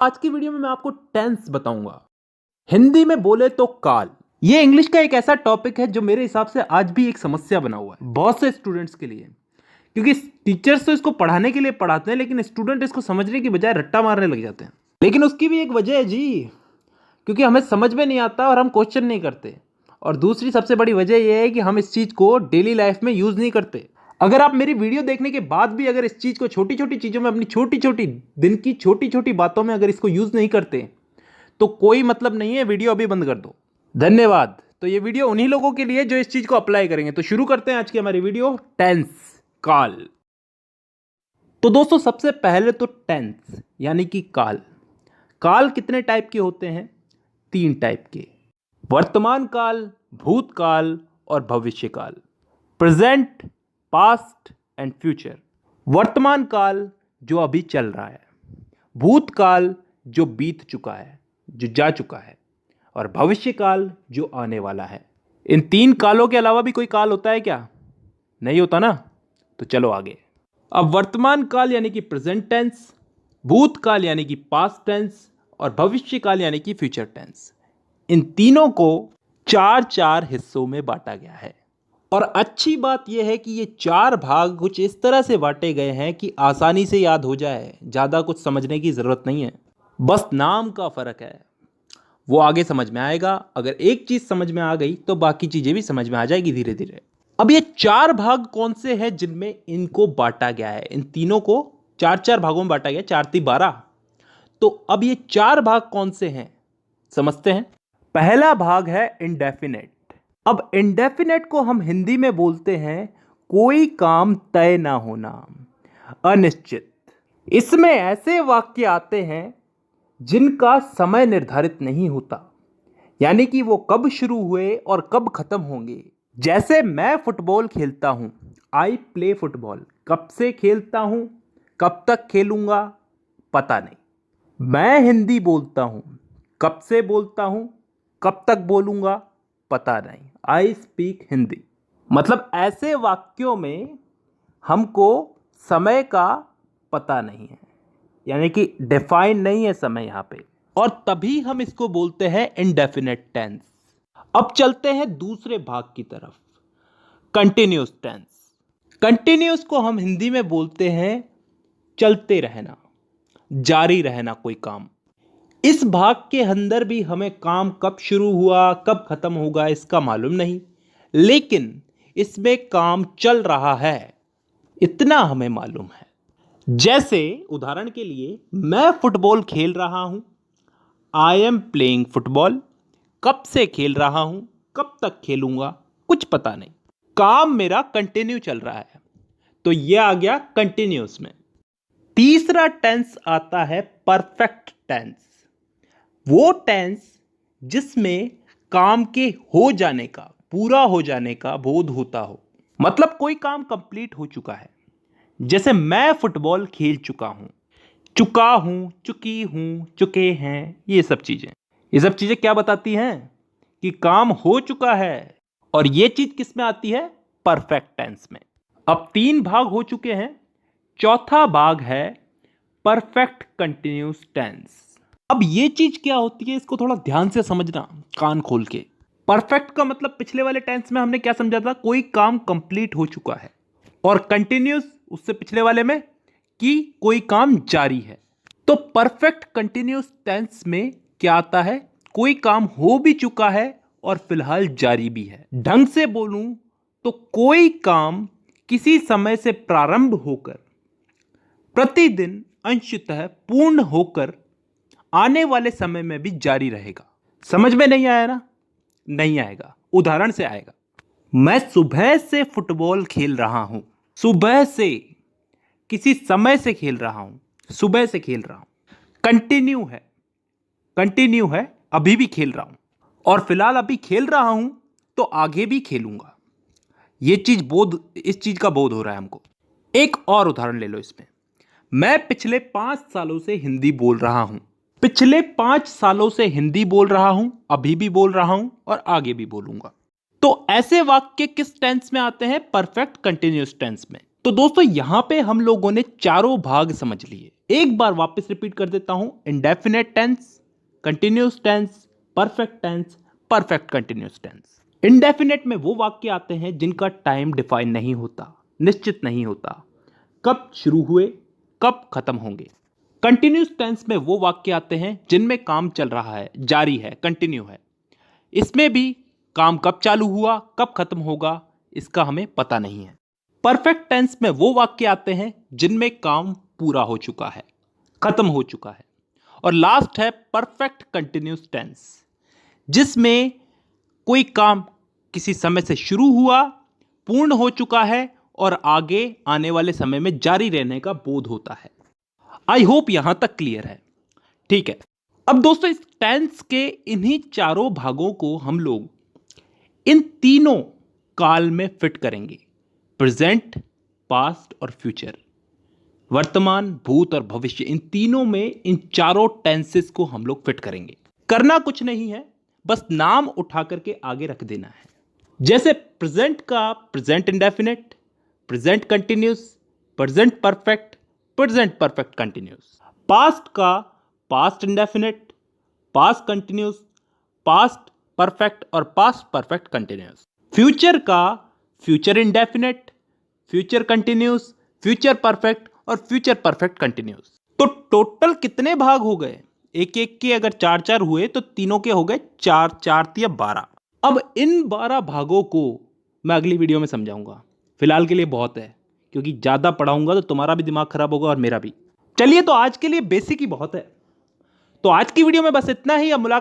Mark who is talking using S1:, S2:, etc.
S1: आज की वीडियो में मैं आपको टेंस बताऊंगा। हिंदी में बोले तो काल। ये इंग्लिश का एक ऐसा टॉपिक है जो मेरे हिसाब से आज भी एक समस्या बना हुआ है बहुत से स्टूडेंट्स के लिए, क्योंकि टीचर्स तो इसको पढ़ाने के लिए पढ़ाते हैं लेकिन स्टूडेंट इसको समझने की बजाय रट्टा मारने लग जाते हैं। लेकिन उसकी भी एक वजह है जी, क्योंकि हमें समझ में नहीं आता और हम क्वेश्चन नहीं करते। और दूसरी सबसे बड़ी वजह यह है कि हम इस चीज़ को डेली लाइफ में यूज़ नहीं करते। अगर आप मेरी वीडियो देखने के बाद भी अगर इस चीज़ को छोटी छोटी चीज़ों में, अपनी छोटी छोटी दिन की छोटी छोटी बातों में अगर इसको यूज़ नहीं करते तो कोई मतलब नहीं है, वीडियो अभी बंद कर दो। धन्यवाद। तो ये वीडियो उन्हीं लोगों के लिए जो इस चीज़ को अप्लाई करेंगे। तो शुरू करते हैं आज की हमारी वीडियो, टेंस, काल। तो दोस्तों सबसे पहले तो टेंस यानी कि काल। काल कितने टाइप के होते हैं? 3 टाइप के: वर्तमान काल, भूतकाल और भविष्य काल। Present, past and future. वर्तमान काल जो अभी चल रहा है, भूतकाल जो बीत चुका है, जो जा चुका है, और भविष्य काल जो आने वाला है। इन 3 कालों के अलावा भी कोई काल होता है क्या? नहीं होता ना। तो चलो आगे। अब वर्तमान काल यानी कि प्रेजेंट टेंस, भूतकाल यानी कि पास्ट टेंस और भविष्य काल यानी कि फ्यूचर टेंस, इन तीनों को 4 हिस्सों में बांटा गया है। और अच्छी बात यह है कि ये 4 भाग कुछ इस तरह से बांटे गए हैं कि आसानी से याद हो जाए, ज़्यादा कुछ समझने की ज़रूरत नहीं है, बस नाम का फ़र्क है। वो आगे समझ में आएगा। अगर एक चीज़ समझ में आ गई तो बाकी चीज़ें भी समझ में आ जाएगी धीरे धीरे। अब ये 4 भाग कौन से हैं जिनमें इनको बांटा गया है? इन तीनों को 4 भागों में बांटा गया, 4 × 12। तो अब ये 4 भाग कौन से हैं समझते हैं। पहला भाग है इंडेफिनेट। अब इंडेफिनेट को हम हिंदी में बोलते हैं कोई काम तय ना होना, अनिश्चित। इसमें ऐसे वाक्य आते हैं जिनका समय निर्धारित नहीं होता, यानी कि वो कब शुरू हुए और कब खत्म होंगे। जैसे मैं फुटबॉल खेलता हूं, आई प्ले फुटबॉल। कब से खेलता हूं, कब तक खेलूंगा, पता नहीं। मैं हिंदी बोलता हूं, कब से बोलता हूं, कब तक बोलूंगा, पता नहीं। I speak Hindi. मतलब ऐसे वाक्यों में हमको समय का पता नहीं है, यानी कि डिफाइन नहीं है समय यहां पे, और तभी हम इसको बोलते हैं इंडेफिनेट टेंस। अब चलते हैं दूसरे भाग की तरफ, कंटिन्यूस टेंस। कंटिन्यूस को हम हिंदी में बोलते हैं चलते रहना, जारी रहना कोई काम। इस भाग के अंदर भी हमें काम कब शुरू हुआ कब खत्म होगा इसका मालूम नहीं, लेकिन इसमें काम चल रहा है इतना हमें मालूम है। जैसे उदाहरण के लिए, मैं फुटबॉल खेल रहा हूं, आई एम प्लेइंग फुटबॉल। कब से खेल रहा हूं, कब तक खेलूंगा, कुछ पता नहीं। काम मेरा कंटिन्यू चल रहा है, तो यह आ गया कंटिन्यूस में। तीसरा टेंस आता है परफेक्ट टेंस। वो टेंस जिसमें काम के हो जाने का, पूरा हो जाने का बोध होता हो, मतलब कोई काम कंप्लीट हो चुका है। जैसे मैं फुटबॉल खेल चुका हूं, चुका हूं, चुकी हूं, चुके हैं, ये सब चीजें क्या बताती हैं? कि काम हो चुका है। और ये चीज किस में आती है? परफेक्ट टेंस में। अब 3 भाग हो चुके हैं, चौथा भाग है परफेक्ट कंटिन्यूस टेंस। अब ये चीज क्या होती है, इसको थोड़ा ध्यान से समझना, कान खोल के। परफेक्ट का मतलब पिछले वाले टेंस में हमने क्या समझा था? कोई काम कंप्लीट हो चुका है। और कंटिन्यूस उससे पिछले वाले में कि कोई काम जारी है। तो परफेक्ट कंटिन्यूस टेंस में क्या आता है? कोई काम हो भी चुका है और फिलहाल जारी भी है। ढंग से बोलूं तो कोई काम किसी समय से प्रारंभ होकर प्रतिदिन अंशतः पूर्ण होकर आने वाले समय में भी जारी रहेगा। समझ में नहीं आया ना? नहीं आएगा, उदाहरण से आएगा। मैं सुबह से फुटबॉल खेल रहा हूं। सुबह से, किसी समय से खेल रहा हूं, सुबह से खेल रहा हूं। कंटिन्यू है, अभी भी खेल रहा हूं, और फिलहाल अभी खेल रहा हूं तो आगे भी खेलूंगा। इस चीज का बोध हो रहा है हमको। एक और उदाहरण ले लो इसमें। मैं पिछले 5 सालों से हिंदी बोल रहा हूं। पिछले 5 सालों से हिंदी बोल रहा हूं, अभी भी बोल रहा हूं और आगे भी बोलूंगा। तो ऐसे वाक्य किस टेंस में आते हैं? परफेक्ट कंटिन्यूअस टेंस में। तो दोस्तों यहां पे हम लोगों ने चारों भाग समझ लिए। एक बार वापस रिपीट कर देता हूं, indefinite tense, continuous tense, perfect tense, perfect continuous tense. Indefinite में वो वाक्य आते हैं जिनका टाइम डिफाइन नहीं होता, निश्चित नहीं होता, कब शुरू हुए कब खत्म होंगे। कंटिन्यूस टेंस में वो वाक्य आते हैं जिनमें काम चल रहा है, जारी है, कंटिन्यू है। इसमें भी काम कब चालू हुआ कब खत्म होगा इसका हमें पता नहीं है। परफेक्ट टेंस में वो वाक्य आते हैं जिनमें काम पूरा हो चुका है, खत्म हो चुका है। और लास्ट है परफेक्ट कंटिन्यूस टेंस, जिसमें कोई काम किसी समय से शुरू हुआ, पूर्ण हो चुका है और आगे आने वाले समय में जारी रहने का बोध होता है। आई होप यहां तक क्लियर है। ठीक है, अब दोस्तों इस टेंस के इन्हीं चारों भागों को हम लोग इन तीनों काल में फिट करेंगे, प्रेजेंट, पास्ट और फ्यूचर। वर्तमान, भूत और भविष्य, इन तीनों में इन चारों टेंसेस को हम लोग फिट करेंगे। करना कुछ नहीं है, बस नाम उठा करके आगे रख देना है। जैसे प्रेजेंट का present indefinite, present continuous, present perfect, present perfect continuous. Past का past indefinite, past continuous, past perfect और पास्ट परफेक्ट कंटिन्यूस। फ्यूचर का future indefinite, future continuous, future perfect और फ्यूचर परफेक्ट कंटिन्यूस। तो टोटल कितने भाग हो गए? एक एक के अगर चार चार हुए तो तीनों के हो गए चार, चार या 12। अब इन 12 भागों को मैं अगली वीडियो में समझाऊंगा। फिलहाल के लिए बहुत है, क्योंकि ज्यादा पढ़ाऊंगा तो तुम्हारा भी दिमाग खराब होगा और मेरा भी। चलिए, तो आज के लिए बेसिक ही बहुत है। तो आज की वीडियो में बस इतना ही। अब मुलाकात